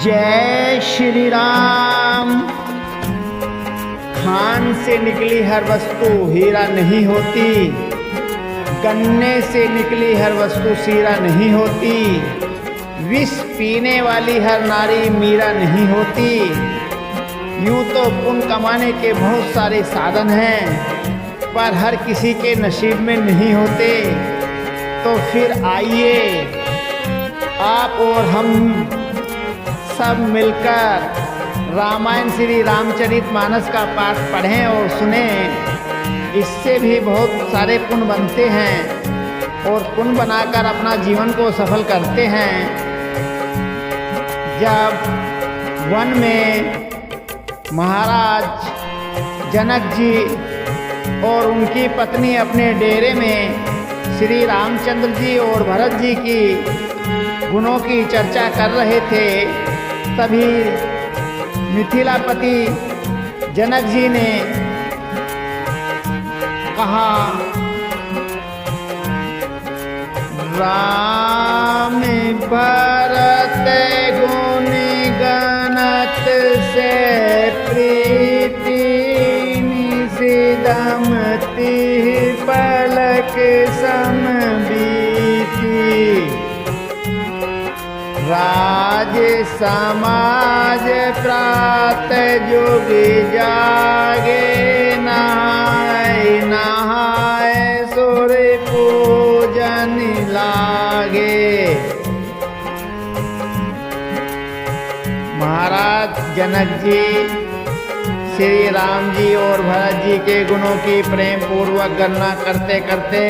जय श्री राम। खान से निकली हर वस्तु हीरा नहीं होती, गन्ने से निकली हर वस्तु सीरा नहीं होती, विष पीने वाली हर नारी मीरा नहीं होती। यूं तो पुण्य कमाने के बहुत सारे साधन हैं, पर हर किसी के नसीब में नहीं होते। तो फिर आइए आप और हम सब मिलकर रामायण श्री रामचरितमानस का पाठ पढ़ें और सुनें। इससे भी बहुत सारे पुण्य बनते हैं और पुण्य बनाकर अपना जीवन को सफल करते हैं। जब वन में महाराज जनक जी और उनकी पत्नी अपने डेरे में श्री रामचंद्र जी और भरत जी की गुणों की चर्चा कर रहे थे, तभी मिथिलापति जनक जी ने कहा, राम भरत गुण गणत से प्रीति निषिदमति पलक समबीति। राज समाज प्रात जुग जागे, नहाय नहाय सूर्य पूजन लागे। महाराज जनक जी श्री राम जी और भरत जी के गुणों की प्रेम पूर्वक गणना करते करते,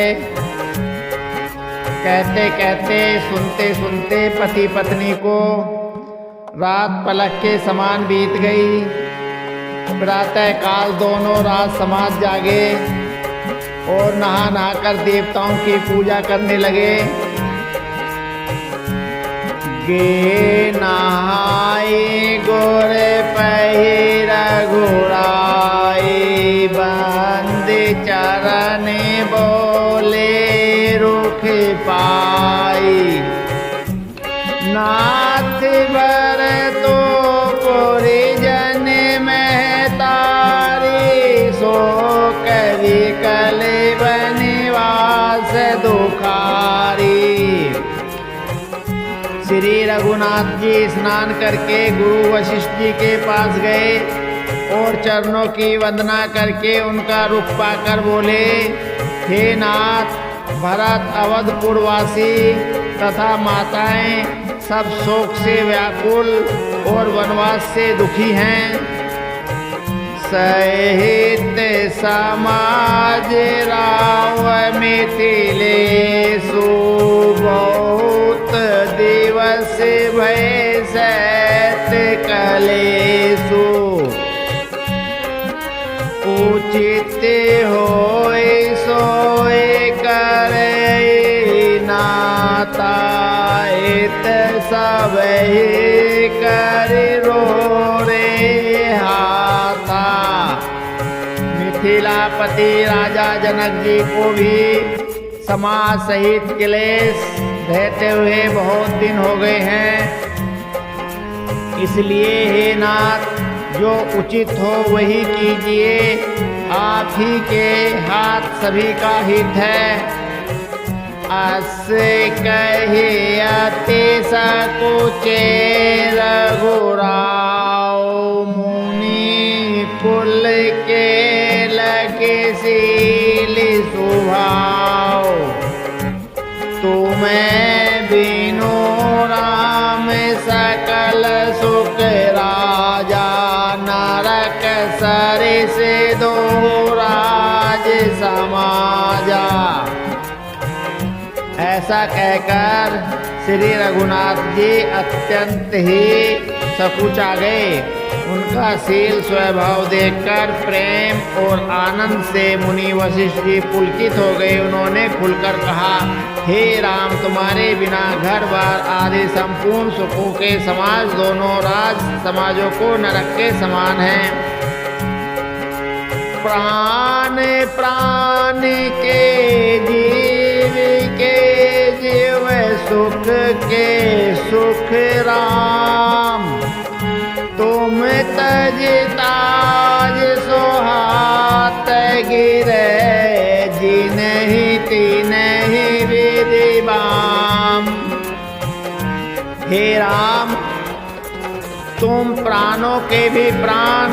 कहते कहते, सुनते सुनते पति पत्नी को रात पलक के समान बीत गई। प्रातः काल दोनों रात समाज जागे और नहा नहा कर देवताओं की पूजा करने लगे। गे नहाई गोर पहिर घुराई, बंद चरण बोले रुख पाई। नाथ भर तो परिजन में तारी, सो कवि कल बनिवास दुखारी। श्री रघुनाथ जी स्नान करके गुरु वशिष्ठ जी के पास गए और चरणों की वंदना करके उनका रुख पाकर बोले, हे नाथ, भरत अवधपुरवासी तथा माताएं सब शोक से व्याकुल और वनवास से दुखी हैं। सहित समाज राव मिथिलेषु, बहुत दिवस भय सैत कलेषु। उचित होय सोय करे नाता, इत सब कर रो रे हाथा। मिथिलापति राजा जनक जी को भी समाज सहित क्लेश रहते हुए बहुत दिन हो गए हैं। इसलिए हे नाथ, जो उचित हो वही कीजिए, आप ही के हाथ सभी का हित है। अस कहे अति सकुचे रघुराव, मुनि कुल के लगे शील स्वभाव। तुम्हें बिनु राम सकल सुख राजा, नरक सरि से दो राज समाजा। ऐसा कहकर श्री रघुनाथ जी अत्यंत ही सकुचा गए। उनका शील स्वभाव देखकर प्रेम और आनंद से मुनि वशिष्ठ जी पुलकित हो गए। उन्होंने खुलकर कहा, हे राम, तुम्हारे बिना घर बार आदि संपूर्ण सुखों के समाज दोनों राज समाजों को नरक के समान हैं। प्राण प्राण के जीव के जीव, सुख के सुख राम। हे राम, तुम प्राणों के भी प्राण,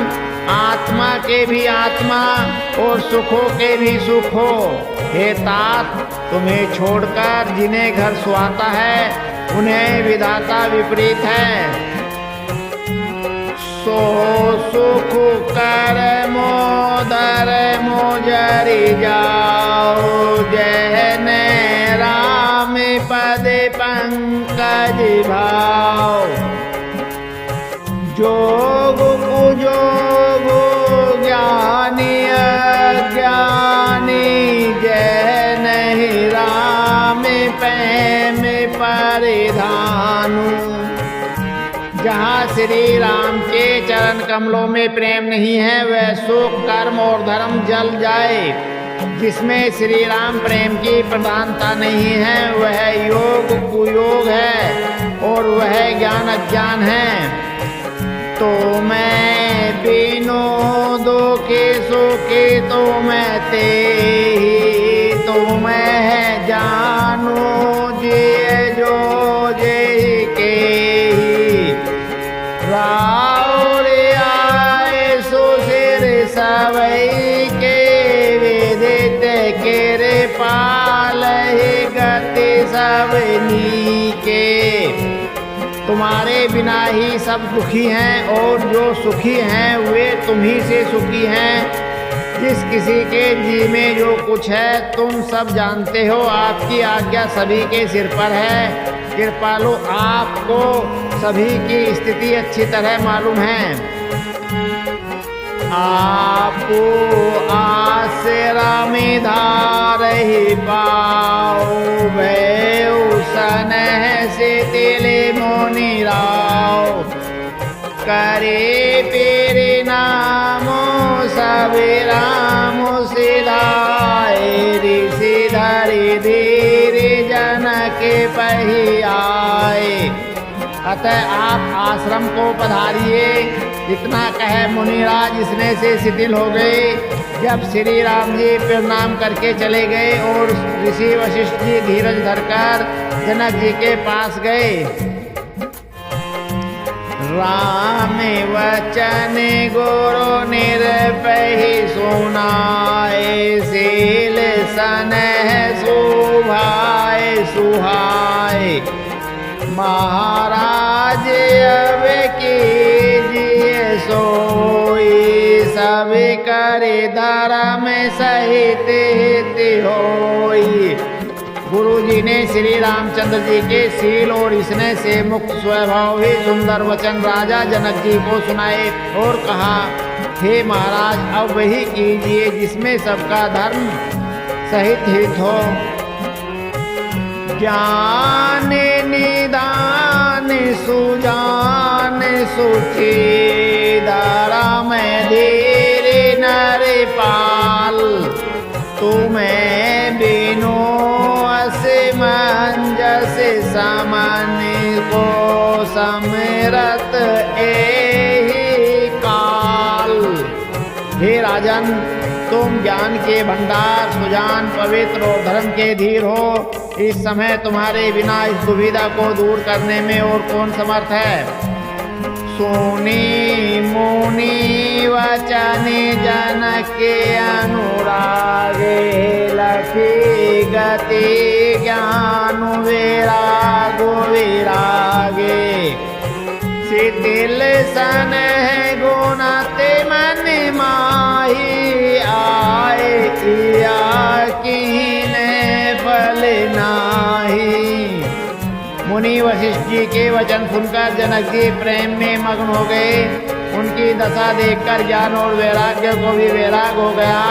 आत्मा के भी आत्मा और सुखों के भी सुख हो। हे तात, तुम्हें छोड़कर जिन्हें घर सुहाता है उन्हें विधाता विपरीत है। सो सुख कर मोदर मोजरी जाओ, जैन राम पद पंकज भाव। जोग कुजोग ज्ञानी अज्ञानी, जैन राम प्रेम परिधानु। जहाँ श्री राम के चरण कमलों में प्रेम नहीं है वह सुख कर्म और धर्म जल जाए। जिसमें श्री राम प्रेम की प्रधानता नहीं है वह योग कुयोग है और वह ज्ञान अज्ञान है। तो मैं बिनो दो के सुखी तो मैं ते ही, तो मैं जानू जिए जो जे के ही। राव रे आए सो सिर सवई के, वेदित के रे पाल गति सबनी के। तुम्हारे बिना ही सब दुखी हैं और जो सुखी हैं वे तुम्ही से सुखी हैं। जिस किसी के जी में जो कुछ है तुम सब जानते हो। आपकी आज्ञा सभी के सिर पर है। कृपालु, आपको सभी की स्थिति अच्छी तरह मालूम है। आपको आसरा में धार ही पाओ, सन से तिले मोनी राव। करे पेरे नामो सब राम सिधाए, ऋषि धरि धीरे जन के पही आए। अतः आप आश्रम को पधारिए। इतना कहे मुनिराज इसने से शिथिल हो गए। जब श्री राम जी प्रणाम करके चले गए और ऋषि वशिष्ठ जी धीरज धरकर जनक जी के पास गए। राम वचन गुरु निरपहि सुनाए, सील सनह सुभाए सुहाए। महाराज अब कीजिए सोई, सब करे धर्म सहित हित होई। गुरु जी ने श्री रामचंद्र जी के शील और स्नेह से मुक्त स्वभाव ही सुंदर वचन राजा जनक जी को सुनाए और कहा, हे महाराज, अब वही कीजिए जिसमें सबका धर्म सहित हित हो। ज्ञान निदान सुजान सुचि, धर्म धीरे नर पाल। तुम्हें बिनो असमंजस समन को, समरत एहि काल। हे राजन, तुम ज्ञान के भंडार, सुजान, पवित्र और धर्म के धीर हो। इस समय तुम्हारे बिना इस दुविधा को दूर करने में और कौन समर्थ है। सुनी मुनि वचन जनक के अनुरागे, लखी गति ज्ञान विराग विरागे। शिथिल सन है गुणते मन माही, आए किया कीने फल नाही। मुनि वशिष्ठ जी के वचन सुनकर जनक जी प्रेम में मग्न हो गए। उनकी दशा देखकर ज्ञान और वैराग्य को भी वैराग हो गया।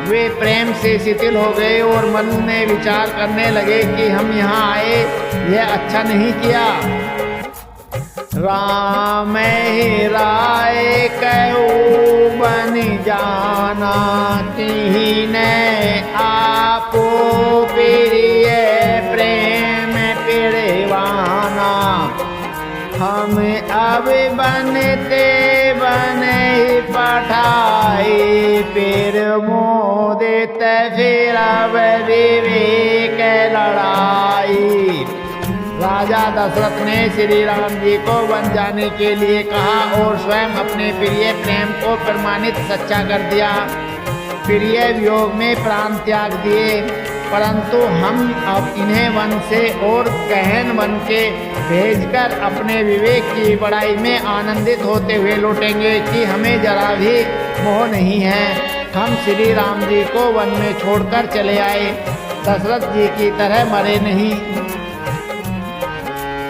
वे प्रेम से शिथिल हो गए और मन में विचार करने लगे कि हम यहाँ आए यह अच्छा नहीं किया। राम ही राय कहू बन जाना, तिन्हे आपो प्रिय प्रेम पिरवाना। हम अब बनते बने पठाई, फिर मोदित फिर अब विवेक लड़ाई। राजा दशरथ ने श्री राम जी को वन जाने के लिए कहा और स्वयं अपने प्रिय प्रेम को प्रमाणित सच्चा कर दिया। प्रिय वियोग में प्राण त्याग दिए, परंतु हम अब इन्हें वन से और गहन बन के भेजकर अपने विवेक की बड़ाई में आनंदित होते हुए लौटेंगे कि हमें जरा भी मोह नहीं है। हम श्री राम जी को वन में छोड़कर चले आए, दशरथ जी की तरह मरे नहीं।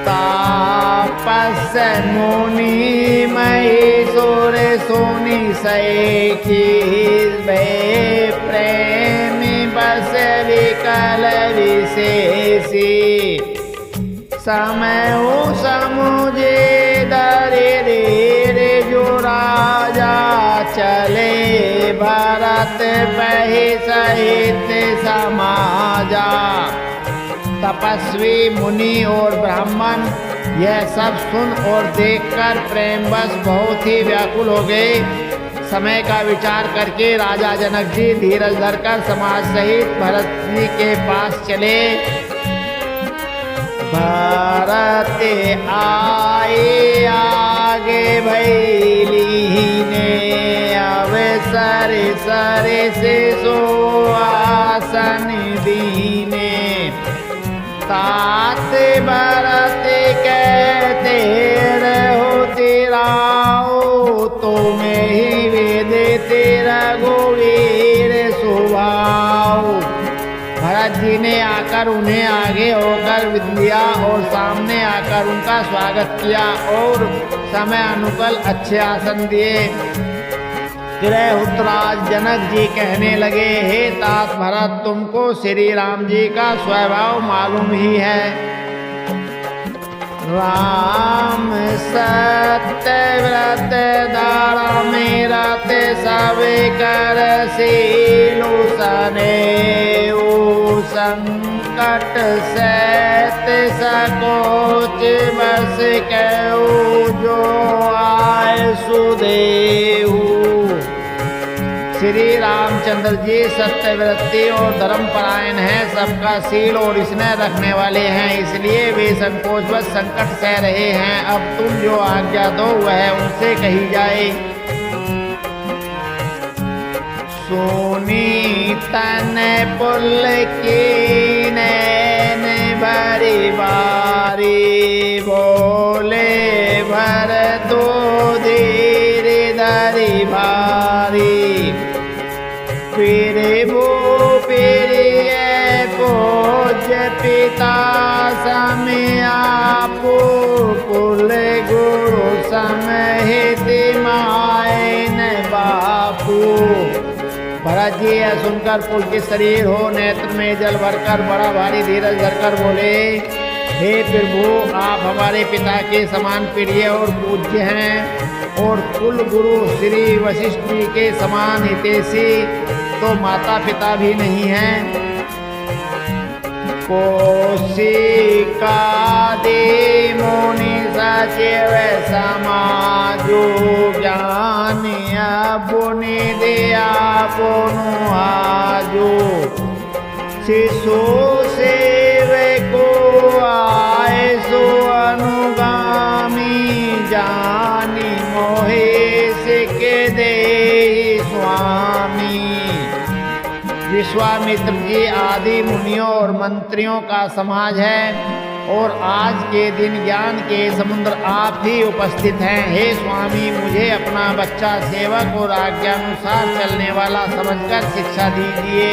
तापस मुनि महेश्वर सोनी सैखी प्रेमी बस विकल विशेषी समय समुझे दरे जो राजा चले भरत बहि सहित समाजा। तपस्वी मुनि और ब्राह्मण यह सब सुन और देखकर प्रेमवश बहुत ही व्याकुल हो गए। समय का विचार करके राजा जनक जी धीरज धरकर समाज सहित भरत जी के पास चले। भरत आए आगे भैली ने अवसर सर से सो आसन दीने। तात भरत कहते रहो तेराओ तुम्हें ही वेद तेरा गोवीर स्वभाव। भरत जी ने आकर उन्हें आगे होकर विद्या और सामने आकर उनका स्वागत किया और समय अनुकूल अच्छे आसन दिए। त्रैहुतराज जनक जी कहने लगे, हे तात भरत तुमको श्री राम जी का स्वभाव मालूम ही है। राम सत्य व्रत दारा मेरा ते सब कर सीलु सने संकट सैत सकोच बस कहू जो आए सुदेहू। श्री रामचंद्र जी सत्यव्रती और धर्मपरायण हैं, सबका शील और स्नेह रखने वाले हैं, इसलिए वे संकोचवश संकट सह रहे हैं। अब तुम जो आज्ञा दो वह उनसे कही जाए। सोनी तन पुल की नैन भरी बारी बोले भर दो धीर धरी भारी। फिर वो पूज्य पिता समय आपो कुल गुरु समहित मायन बापू। भरत जी यह सुनकर पुलकित शरीर हो नेत्र में जल भरकर बड़ा भारी धीरज धरकर बोले, हे प्रभु आप हमारे पिता के समान प्रिय और पूज्य हैं और कुल गुरु श्री वशिष्ठ जी के समान हितैषी तो माता पिता भी नहीं हैं। कोशिका दे मुनि सचिव समाजो ज्ञानिया पुनि दिया पुनु आजो। शिशु सेवको आए सो अनुगामी जानी मोहे सिख दे स्वामी। विश्वामित्र जी आदि मुनियों और मंत्रियों का समाज है और आज के दिन ज्ञान के समुद्र आप ही उपस्थित हैं। हे स्वामी मुझे अपना बच्चा सेवक और आज्ञानुसार चलने वाला समझकर शिक्षा दीजिए।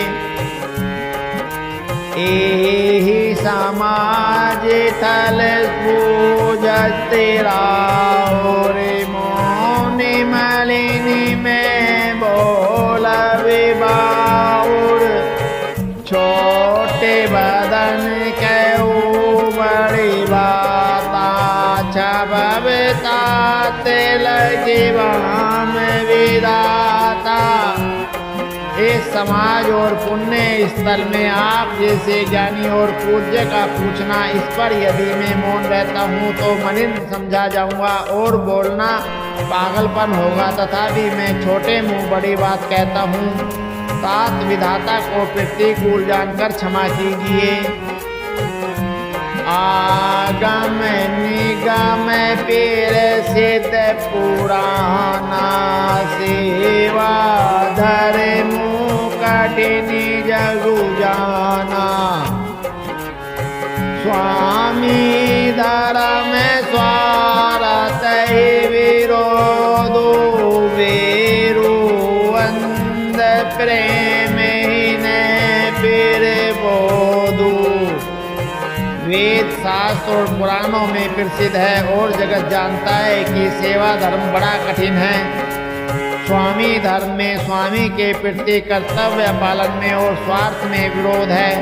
एहि समाज थल पूजत राउर मोनि मलिनी में बोल विबाउर। छोटे बदन कहू बड़ी बाता छबता तिलक वाम विदाता। इस समाज और पुण्य स्थल में आप जैसे ज्ञानी और पूज्य का पूछना, इस पर यदि मैं मौन रहता हूँ तो मलिन समझा जाऊँगा और बोलना पागलपन होगा, तथापि मैं छोटे मुँह बड़ी बात कहता हूँ। तात विधाता को प्रतिकूल जानकर क्षमा कीजिए। आगम निगम पीर सिद्ध पुराना सेवा धर्म कठिन जगु जाना। स्वामी धर्म स्वार्थ विरोधो वेरु अंध प्रेम फिर बोधु। वेद शास्त्र और पुराणों में प्रसिद्ध है और जगत जानता है कि सेवा धर्म बड़ा कठिन है। स्वामी धर्म में स्वामी के प्रति कर्तव्य पालन में और स्वार्थ में विरोध है,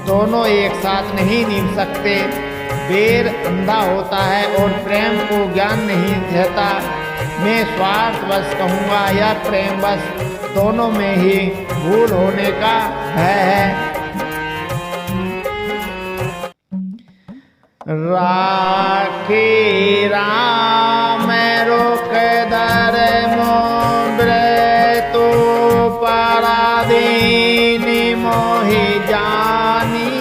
दोनों एक साथ नहीं निभ सकते। बेर अंधा होता है और प्रेम को ज्ञान नहीं रहता। मैं स्वार्थवश कहूँगा या प्रेमवश, दोनों में ही भूल होने का भय है। राखी राम रोक धर्म व्रतो पराधीन मोहि जानी।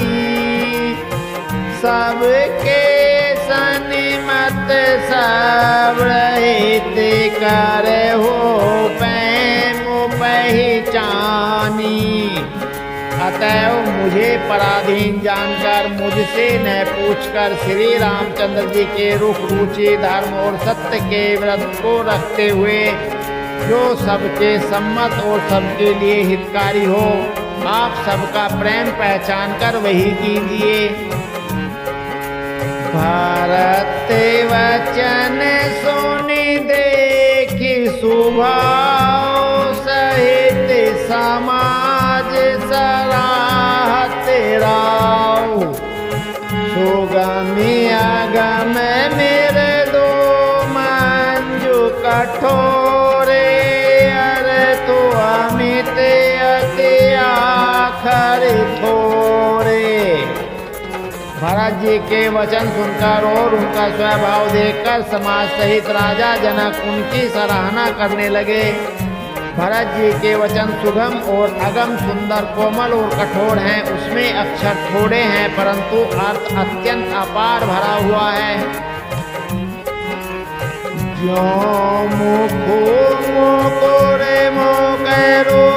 सबके सन्मत सब रहित कर हो प्रेम पहचानी। अतएव मुझे पराधीन जानकर मुझसे न पूछकर श्री रामचंद्र जी के रुख रुचि धर्म और सत्य के व्रत को रखते हुए जो सबके सम्मत और सबके लिए हितकारी हो, आप सबका प्रेम पहचान कर वही कीजिए। भारत वचन सुनि देखि स्वभाव सहित समाज सराहत राव। सुगमी आगम मेरे दो मंजू कठोरे अरे तो अमित अति आखर थोड़े। भरत जी के वचन सुनकर और उनका स्वभाव देखकर समाज सहित राजा जनक उनकी सराहना करने लगे। भरत जी के वचन सुगम और अगम सुंदर कोमल और कठोर हैं, उसमें अक्षर थोड़े हैं परंतु अर्थ अत्यंत अपार भरा हुआ है। जो मुखो मुकुरे मोकरो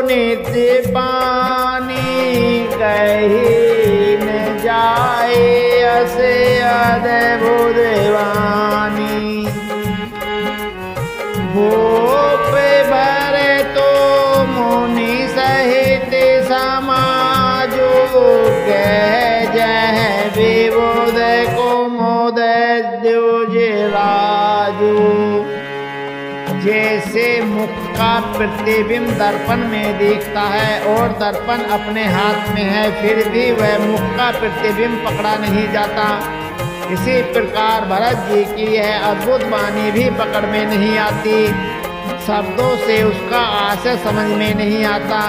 नित्य पानी कही न जाए असे अद्भुत वाणी। भूप भरे तो मुनि सहित समाजो कह जह विबोध को मोद द्योजे राजू। जैसे मुख का प्रतिबिंब दर्पण में दिखता है और दर्पण अपने हाथ में है फिर भी वह मुख का प्रतिबिंब पकड़ा नहीं जाता, इसी प्रकार भरत जी की यह अद्भुत वाणी भी पकड़ में नहीं आती। शब्दों से उसका आशय समझ में नहीं आता,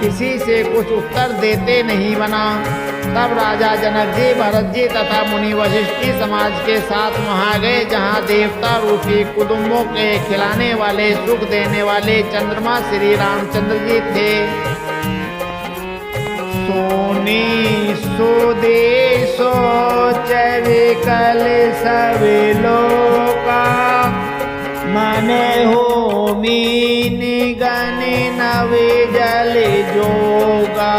किसी से कुछ उत्तर देते नहीं बना। तब राजा जनक जी भरत जी तथा मुनि वशिष्ठ जी समाज के साथ वहाँ गए जहाँ देवता रूपी कुदुम्बों के खिलाने वाले सुख देने वाले चंद्रमा श्री रामचंद्र जी थे। सोनी सुदेशो चविकल सब लोका मने हो मीन गण नव जल जोगा।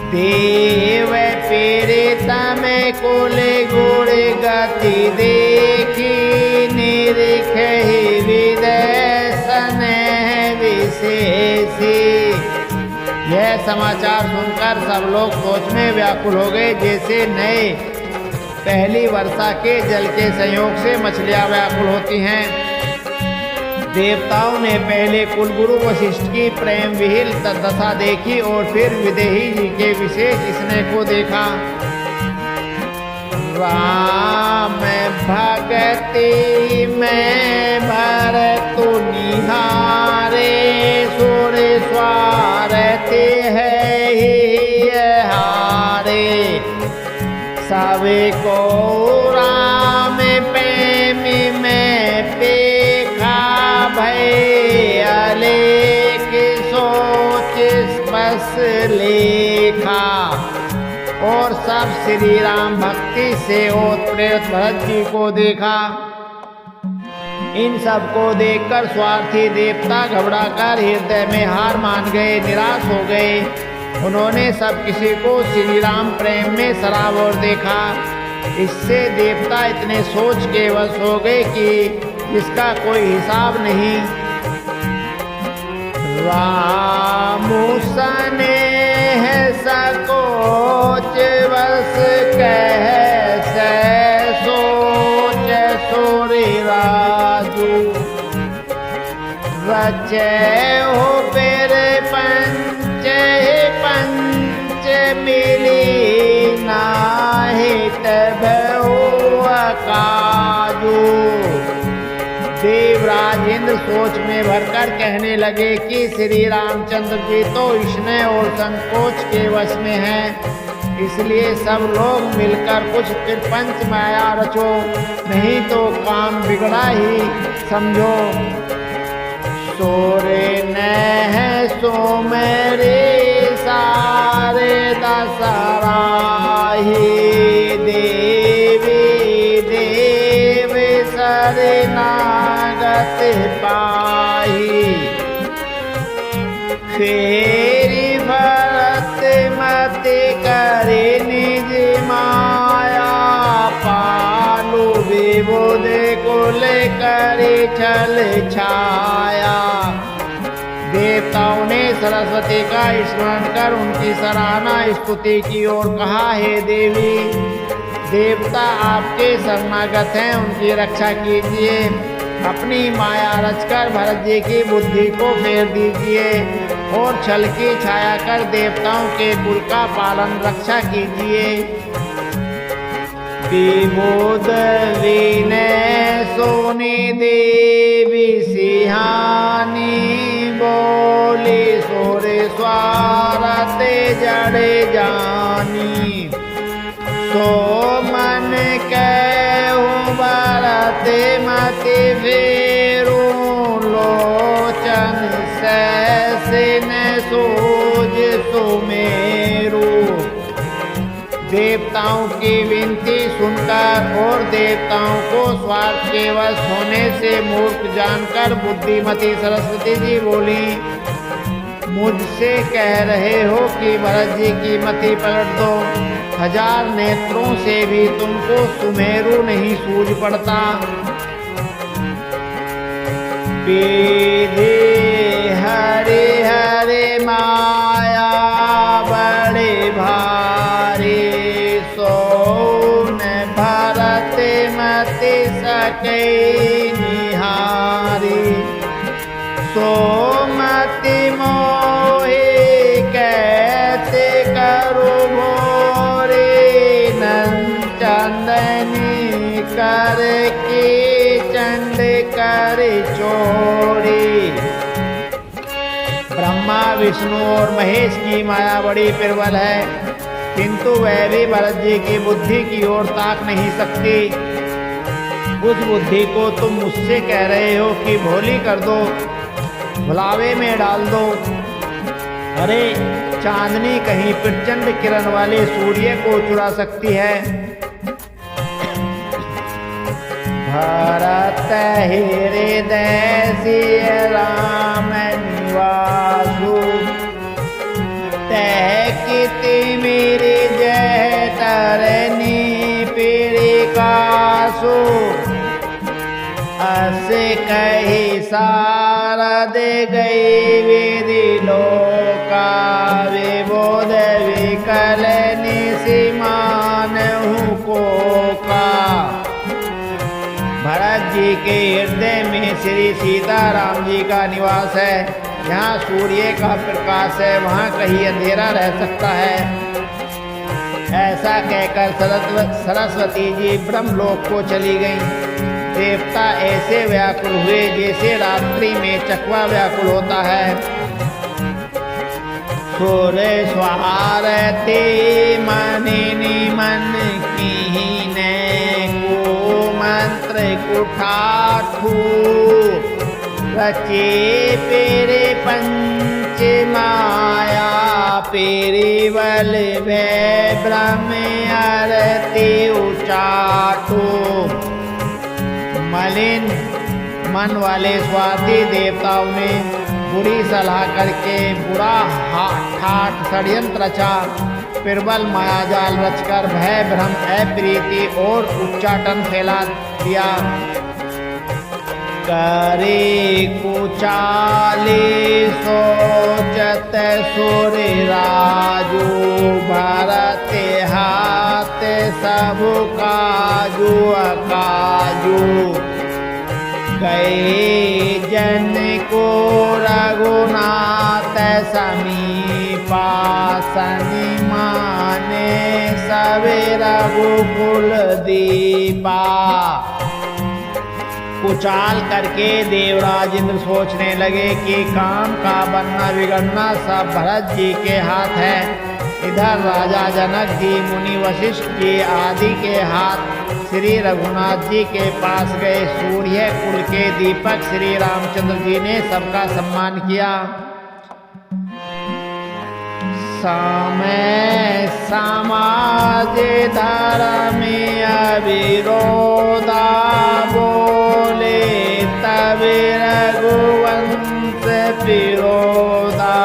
देव पीड़ित में कुल गुण गति देखी निरिख विदय स्नेह विशेषी। यह समाचार सुनकर सब लोग सोच में व्याकुल हो गए, जैसे नए पहली वर्षा के जल के संयोग से मछलियां व्याकुल होती हैं। देवताओं ने पहले कुलगुरु वशिष्ठ की प्रेम विहिल दशा देखी और फिर विदेही जी के विशेष स्नेह को देखा। राम भगति में भरत निहारे सुर स्वार्थ है ही हारे। सवे को राम प्रेमी में पेखा भय अलेख सोच स्पष्ट लेखा। और सब श्री राम भक्ति से ओतप्रोत भरत जी को देखा। इन सब को देखकर स्वार्थी देवता घबराकर हृदय में हार मान गए, निराश हो गए। उन्होंने सब किसी को श्री राम प्रेम में सराबोर देखा। इससे देवता इतने सोच के वश हो गए कि जिसका कोई हिसाब नहीं। रामुसने है सकोच वश कैसे सोच सोरी राजू रचे हो पेरे पंच मिली नाहित काजू। देवराज इंद्र सोच में भरकर कहने लगे कि श्री रामचंद्र जी तो स्नेह और संकोच के वश में हैं, इसलिए सब लोग मिलकर कुछ पंच माया रचो, नहीं तो काम बिगड़ा ही समझो। सोरे न सो मेरे सारे दसराही देवी देव शरणागत पाही। फेरी भरत मत करे निज माया पालू विबुध कुल करे छल छाया। देवताओं ने सरस्वती का स्मरण कर उनकी सराहना स्तुति की और कहा, हे देवी देवता आपके शरणागत हैं, उनकी रक्षा कीजिए। अपनी माया रचकर भरत जी की बुद्धि को फेर दीजिए और छल की छाया कर देवताओं के कुल का पालन रक्षा कीजिए। विबुध विनय सोनी देवी सिहानी बोली सोरे स्वारते जड़े जानी। सो मन कहूँ भरत मति फेरू लोचन सैसिन सूझ सुमेरू। देवताओं की विनती सुनकर और देवताओं को स्वार्थ के वश होने से मूर्ख जानकर बुद्धिमती सरस्वती जी बोली, मुझसे कह रहे हो कि भरत जी की मति पलट दो। 1000 नेत्रों से भी तुमको सुमेरु नहीं सूझ पड़ता। विधि हरे हरे माया बड़े भारी। सोन भरत मति सके निहारी। सोमति मोहे कैसे करो भोरे। चंदनी कर के चंड कर चोरी। ब्रह्मा विष्णु और महेश की माया बड़ी प्रबल है, किंतु वह भी भरत जी की बुद्धि की ओर ताक नहीं सकती। उस बुद्धि को तुम मुझसे कह रहे हो कि भोली कर दो, भुलावे में डाल दो। अरे चांदनी कहीं प्रचंड किरण वाले सूर्य को चुरा सकती है। भरत हृदय सिय राम निवासु। तह किति मेरे जय तरनी पीड़ी कासु। अस कही सारद गई विधि लोका। विबोध विकल निसिमान को का। भरत जी के हृदय में श्री सीताराम जी का निवास है। जहाँ सूर्य का प्रकाश है वहाँ कहीं अंधेरा रह सकता है। ऐसा कहकर सरस्वती जी ब्रह्मलोक को चली गईं। देवता ऐसे व्याकुल हुए जैसे रात्रि में चकवा व्याकुल होता है। सूर्य स्वारते मनिनी मन कीने। को मंत्र कुठाठू रचे पेरे पंच माया। पेरिवल भय ब्रह्म आरती उचाटो। मलिन मन वाले स्वार्थी देवताओं ने बुरी सलाह करके बुरा ठाठ षड्यंत्र रचा, प्रबल मायाजाल रचकर भय भ्रम अप्रीति और उच्चाटन फैला दिया। करे कुचाले सोचत सुर राजू, भरत हाथ सब काजू अकाजू। गए जन को रघुनाथ समीपा, सनी माने सवे रघुकुल दीपा। कुचाल करके देवराज इंद्र सोचने लगे कि काम का बनना बिगड़ना सब भरत जी के हाथ है। इधर राजा जनक जी, मुनि वशिष्ठ जी आदि के हाथ श्री रघुनाथ जी के पास गए। सूर्य कुल के दीपक श्री रामचंद्र जी ने सबका सम्मान किया। समय समाज धर्म अविरोधा, बोले तब रघुवंश विरोधा।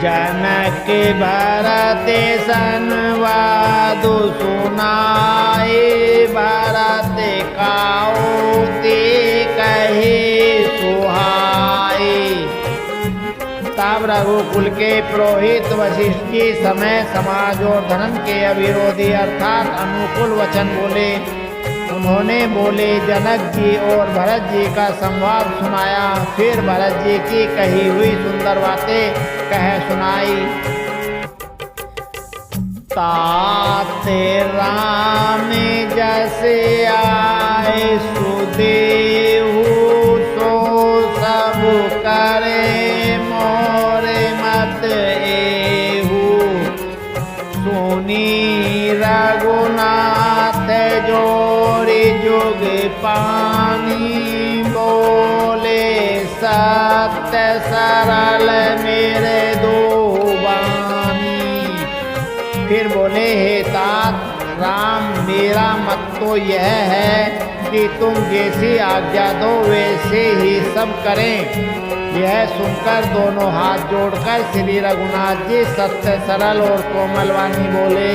जनक भरत संवादु सुनाए, भरत काउती कहे सुहाए। तब रघुकुल के पुरोहित वशिष्ठ जी समय समाज और धर्म के अविरोधी अर्थात अनुकूल वचन बोले। उन्होंने बोले जनक जी और भरत जी का संवाद सुनाया। फिर भरत जी की कही हुई सुंदर बातें कह सुनाई। तात राम जैसे आए सुदेहु, सो सब करे मोरे मत एहू। सुनी रघुनाथ जोड़ी जुग पानी, बोले सत्य सरल मेरे दो बानी। फिर बोले हे तात राम, मेरा मत तो यह है कि तुम जैसी आज्ञा दो वैसे ही सब करें। यह सुनकर दोनों हाथ जोड़कर श्री रघुनाथ जी सत्य सरल और कोमल वाणी बोले।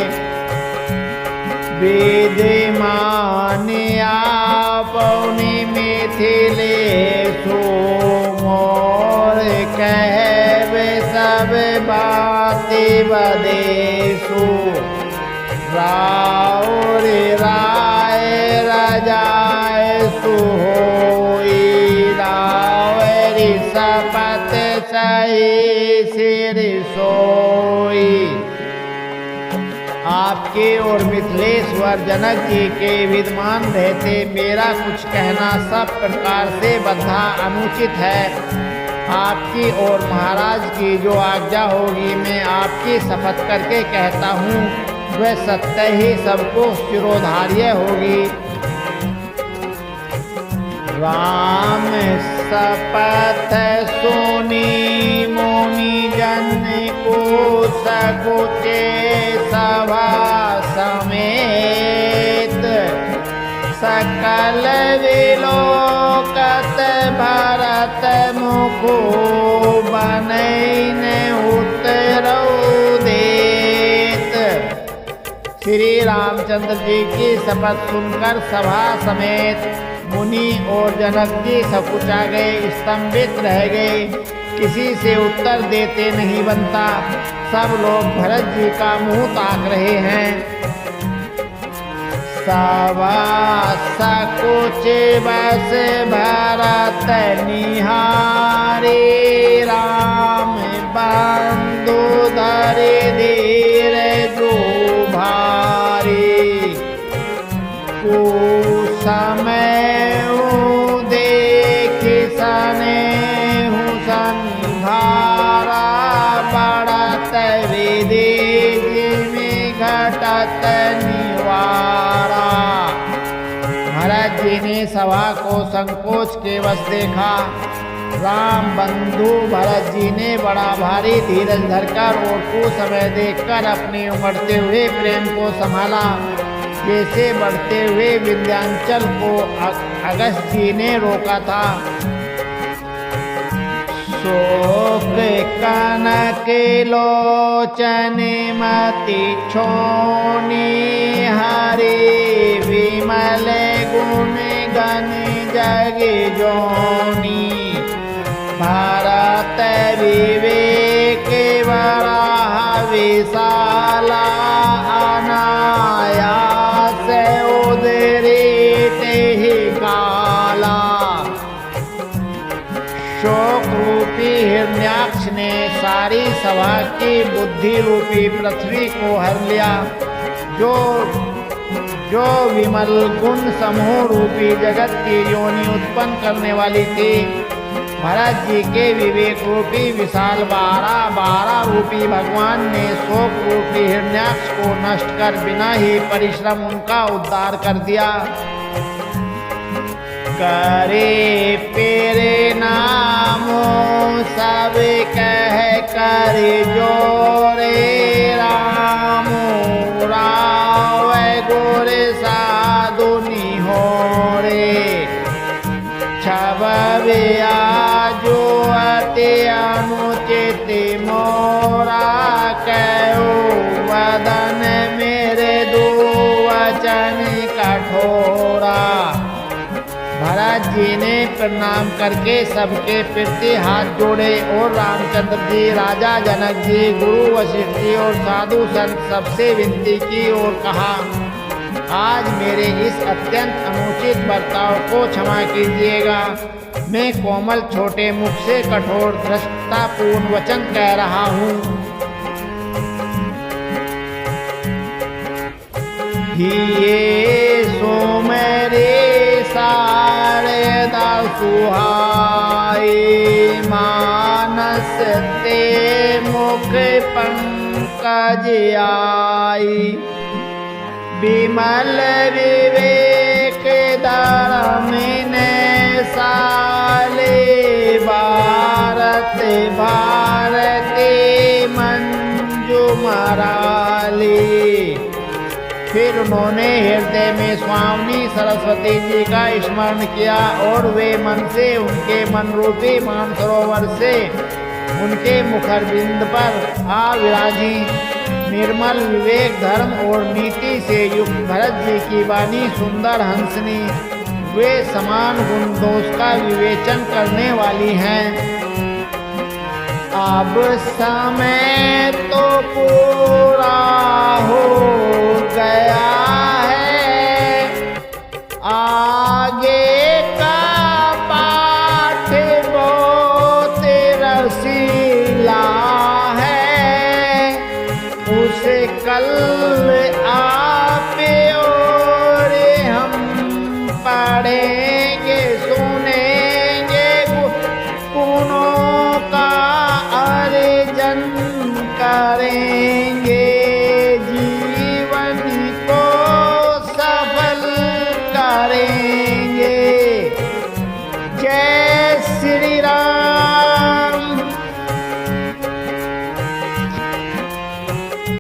वेद माने आपने मिथिले सो, मोर कहवे सब बाती बदेसु। राउर राय रजाए सुहोई, रावरी सपत सही सिर सोई। आपके और मिथिलेश्वर जनक जी के विद्यमान रहते मेरा कुछ कहना सब प्रकार से बद्धा अनुचित है। आपकी और महाराज की जो आज्ञा होगी मैं आपकी शपथ करके कहता हूँ, वह सत्य ही सबको शिरोधार्य होगी। राम शपथ सुनी मुनि जन को, सकुचे सभा समेत। सकल विलोकत भरत मुखो, बनैन उतरौ देत। श्री रामचंद्र जी की शपथ सुनकर सभा समेत मुनि और जनक जी सकुचा गए, स्तंभित रह गए, किसी से उत्तर देते नहीं बनता। सब लोग भरत जी का मुंह ताक रहे हैं। सभा सकुच बस भरत निहारे, राम बंधु धरे धीर जो भारी। को समय देख सने संहारा, बढ़त विदेश में घटत निवारा। भरत जी ने सभा को संकोच के वश देखा राम बंधु भरत जी ने बड़ा भारी धीरज धरकर और कुछ समय देखकर अपने उमड़ते हुए प्रेम को संभाला, जैसे बढ़ते हुए विंध्याचल को अगस्त जी ने रोका था। शोक कनक लोचन मति छोनी, हरि विमल गुण गण जग जोनी। भारत विवेक बड़ा विशाला, अनायास उदरित ही काला। शोक रूपी हिरण्याक्ष ने सारी सभा की बुद्धि रूपी पृथ्वी को हर लिया, जो विमल गुण समूह रूपी जगत की योनि उत्पन्न करने वाली थी। भरत जी के विवेक रूपी विशाल 12 रूपी भगवान ने शोक रूपी हिरण्याक्ष को नष्ट कर बिना ही परिश्रम उनका उद्धार कर दिया। करे पेरे नामो सब कह कर जोरे, रामो राव गुर साधु निहोरे। छबया जो अति अनुचित मोरा, कहो वदन मेरे दो वचन कठोरा। भरत जी ने प्रणाम करके सबके प्रति हाथ जोड़े और रामचंद्र जी, राजा जनक जी, गुरु वशिष्ठ जी और साधु संत सबसे विनती की और कहा, आज मेरे इस अत्यंत अनुचित बर्ताव को क्षमा कीजिएगा। मैं कोमल छोटे मुख से कठोर धृष्टतापूर्ण वचन कह रहा हूँ। ये सो मेरे शारदा सुहाई, मानस ते मुख पंकज आई। विमल विवेक धर्म ने साले, भारत भारती मंजू मराली। फिर उन्होंने हृदय में स्वामी सरस्वती जी का स्मरण किया और वे मन से उनके मन रूपी मानसरोवर से उनके मुखरबिंद पर आ विराजी। निर्मल विवेक धर्म और नीति से युक्त भरत जी की वाणी सुंदर हंसनी, वे समान गुण दोष का विवेचन करने वाली हैं। अब समय तो पूरा हो गया है, आगे का पाठ बहुत रसीला है। उसे कल